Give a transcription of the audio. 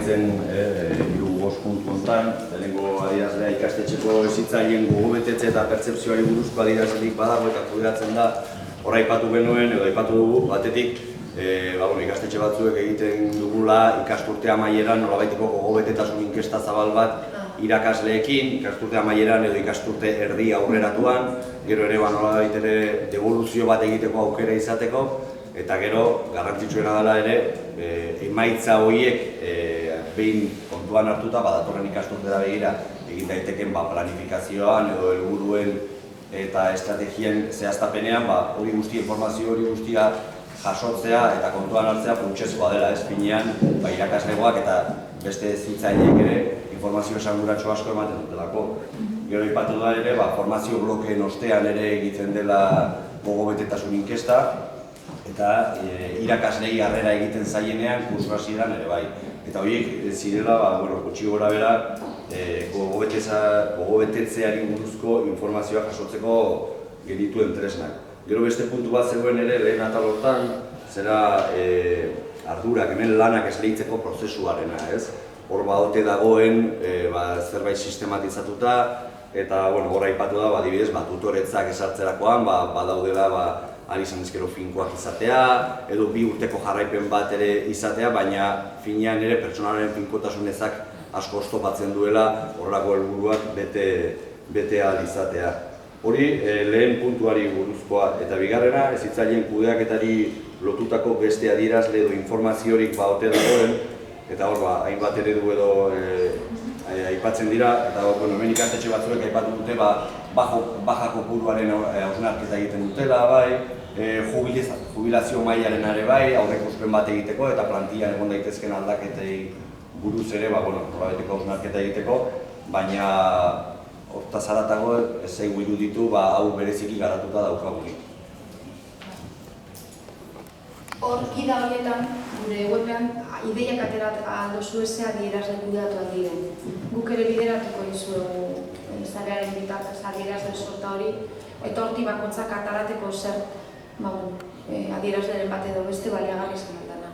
amaitzen hiru bost puntu hontan. Lehenengo adierazlea ikastetxeko hezitzaileen gogobetetze eta pertzepzioari buruzko adierazlerik badago eta kudeatzen da. Hor aipatu genuen edo aipatu dugu batetik ikastetxe batzuek egiten dugula ikasturte amaieran nolabaiteko gogobetetasun inkesta zabal bat irakasleekin, ikasturte amaieran edo ikasturte erdi aurreratuan, gero ere nolabait ere devoluzio bat egiteko aukera izateko, eta gero garrantzitsuena dela ere emaitza horiek behin kontuan hartuta datorren ikasturtera begira egin daiteken planifikazioan edo helburuen eta estrategien zehaztapenean hori guztia, informazio hori guztia jasotzea eta kontuan hartzea funtsezkoa dela, ez finean irakaslegoak eta beste hezitzaileek ere informazio esanguratsu asko ematen dutelako. Gero aipatu da ere, formazio blokeen ostean ere egiten dela gogobetetasun inkesta eta irakaslei harrera egiten zaienean kursu hasieran ere bai. Eta horiek zirela, gutxi gora bera, gogobetetzeari buruzko informazioa jasotzeko genituen tresnak. Gero beste puntu bat zegoen ere lehen atal hortan, zera ardurak, hemen lanak esleitzeko prozesuarena, ez? Hor ote dagoen zerbait sistematizatuta, eta hor aipatu da, adibidez, tutoretzak esartzerakoan, badaudela ari izan ezkero finkoak izatea, edo 2 urteko jarraipen bat ere izatea, baina finean ere pertsonaren finkotasun ezak asko oztopatzen duela horrelako helburuak bete ahal izatea. Hori lehen puntuari buruzkoa eta bigarrena, hezitzaileen kudeaketari lotutako beste adierazle edo informaziorik ote dagoen, eta hor hainbat eredu edo aipatzen dira, eta hemen ikastetxe batzuek aipatu dute baja kopuruaren hausnarketa egiten dutela, jubilazio mailaren ere bai, aurreikuspen bat egiteko eta plantillan egon daitezken aldaketei buruz ere, nolabaiteko hausnarketa egiteko, baina hortaz haratago ez zaigu iruditu hau bereziki garatuta daukagunik. Hor, gida horietan, gure webean, ideiak aterat aldozu ezea adierazle kudeatuak diren. Guk ere bideratuko dizuegu zarearen bitartez adierazle sorta hori, eta horti bakoitzak atarateko zer adierazleren bat edo beste baliagarri izan aldana.